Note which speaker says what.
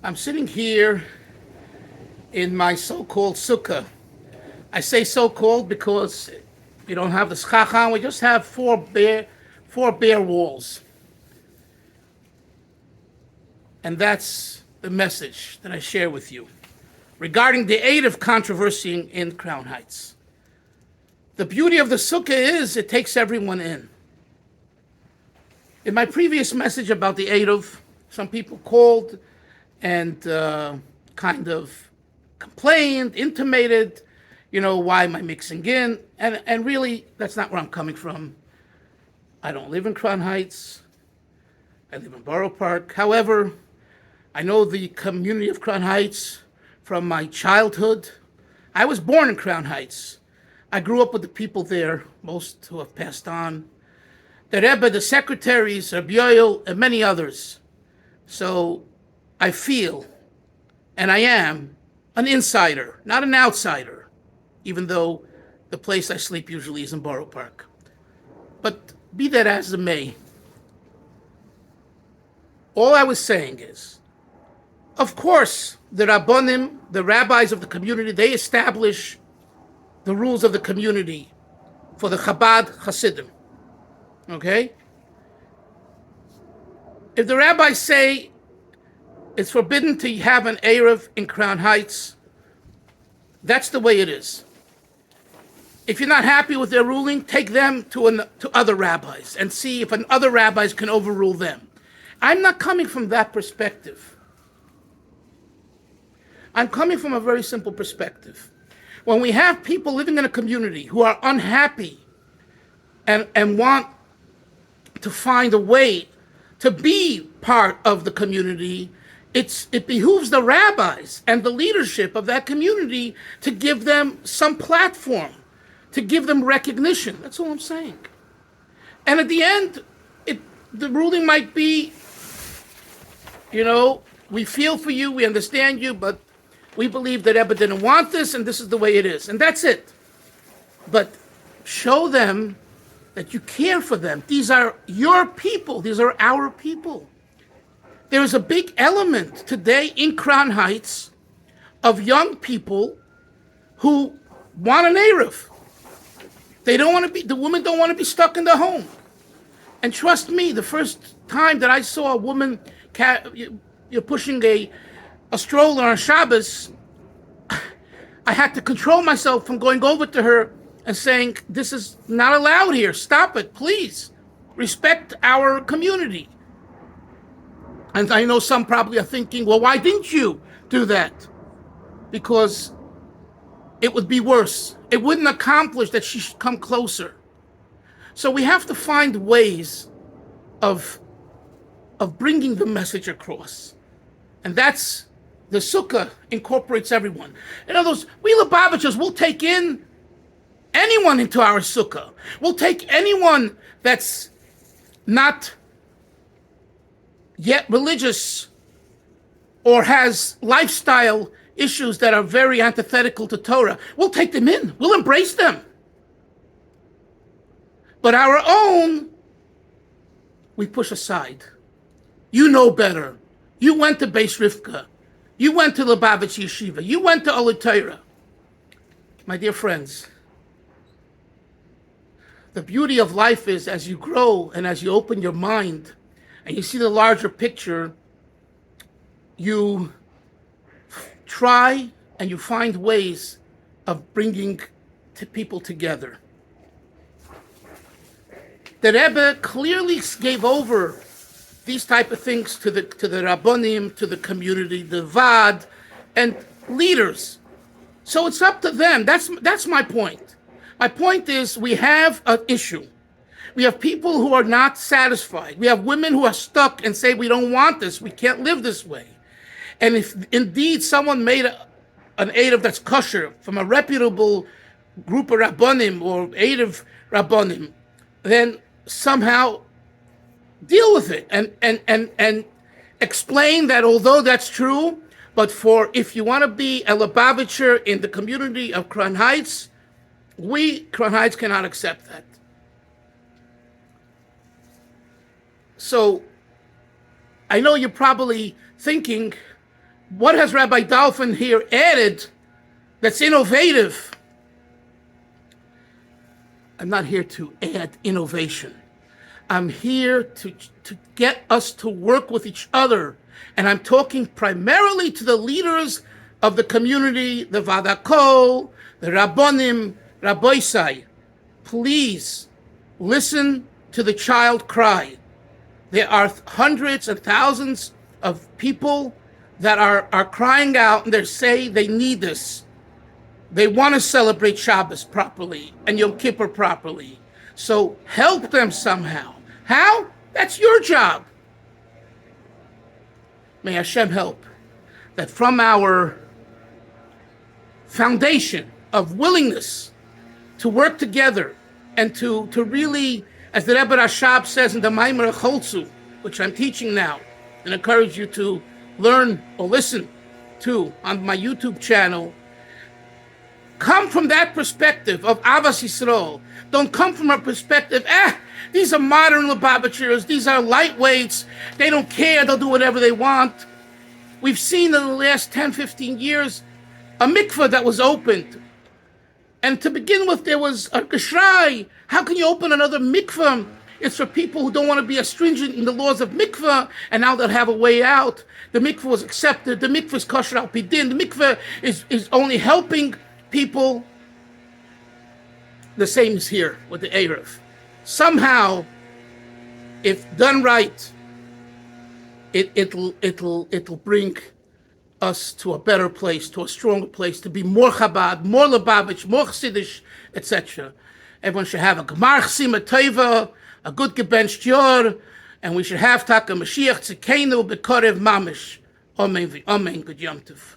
Speaker 1: I'm sitting here in my so-called sukkah. I say so-called because we don't have the schacham. We just have four bare walls. And that's the message that I share with you regarding the Eiruv controversy in Crown Heights. The beauty of the sukkah is it takes everyone in. In my previous message about the Eiruv, some people called and kind of complained, intimated, why am I mixing in? And really, that's not where I'm coming from. I don't live in Crown Heights. I live in Borough Park. However, I know the community of Crown Heights from my childhood. I was born in Crown Heights. I grew up with the people there, most who have passed on. The Rebbe, the secretaries, Rabbi Yoel, and many others. So I feel, and I am, an insider, not an outsider, even though the place I sleep usually is in Borough Park. But be that as it may, all I was saying is, of course, the Rabbonim, the rabbis of the community, they establish the rules of the community for the Chabad Hasidim. Okay? If the rabbis say it's forbidden to have an Eiruv in Crown Heights, that's the way it is. If you're not happy with their ruling, take them to other rabbis and see if other rabbis can overrule them. I'm not coming from that perspective. I'm coming from a very simple perspective. When we have people living in a community who are unhappy and want to find a way to be part of the community, it behooves the rabbis and the leadership of that community to give them some platform, to give them recognition. That's all I'm saying. And at the end, the ruling might be, we feel for you, we understand you, but we believe that Rebbe didn't want this, and this is the way it is. And that's it. But show them that you care for them. These are your people. These are our people. There is a big element today in Crown Heights of young people who want an Eiruv. The women don't want to be stuck in the home. And trust me, the first time that I saw a woman pushing a stroller on Shabbos, I had to control myself from going over to her and saying, this is not allowed here. Stop it, please. Respect our community. And I know some probably are thinking, well, why didn't you do that? Because it would be worse. It wouldn't accomplish that she should come closer. So we have to find ways of bringing the message across. And that's the sukkah incorporates everyone. In other words, we Lubavitchers will take in anyone into our sukkah. We'll take anyone that's not yet religious or has lifestyle issues that are very antithetical to Torah. We'll take them in. We'll embrace them. But our own, we push aside. You know better. You went to Beis Rivka. You went to Lubavitch Yeshiva. You went to Oleh Torah. My dear friends, the beauty of life is as you grow and as you open your mind and you see the larger picture, you try and you find ways of bringing people together. The Rebbe clearly gave over these type of things to the Rabbonim, to the community, the Vad, and leaders. So it's up to them. That's my point. My point is we have an issue. We have people who are not satisfied. We have women who are stuck and say, we don't want this. We can't live this way. And if indeed someone made an Eiruv that's kosher from a reputable group of Rabbonim or Eiruv Rabbonim, then somehow deal with it and explain that although that's true, but if you want to be a Lubavitcher in the community of Crown Heights, Crown Heights cannot accept that. So I know you're probably thinking, What has Rabbi Dalfin here added that's innovative? I'm not here to add innovation. I'm here to get us to work with each other. And I'm talking primarily to the leaders of the community, the Vadakol, the Rabbonim, Rabboisai. Please listen to the child cry. There are hundreds and thousands of people that are crying out, and they say they need this. They want to celebrate Shabbos properly and Yom Kippur properly. So help them somehow. How? That's your job. May Hashem help that from our foundation of willingness to work together and to really, as the Rebbe Rashab says in the Maimer Cholzu, which I'm teaching now and encourage you to learn or listen to on my YouTube channel, come from that perspective of Avas Yisrael. Don't come from a perspective, these are modern Lubavitchers, these are lightweights, they don't care, they'll do whatever they want. We've seen in the last 10, 15 years a mikveh that was opened. And to begin with, there was a geshrai. How can you open another mikveh? It's for people who don't want to be as stringent in the laws of mikveh, and now they'll have a way out. The mikveh was accepted. The mikveh is kosher al pidin. The mikveh is only helping people. The same is here with the Eiruv. Somehow, if done right, it'll bring us to a better place, to a stronger place, to be more Chabad, more Lubavitch, more Chassidish, etc. Everyone should have a Gemar Chsima Tova, a good gebenched yor, and we should have Taka Mashiach Tzikeinu B'Korev Mamish. Amen. Good Yom Tov.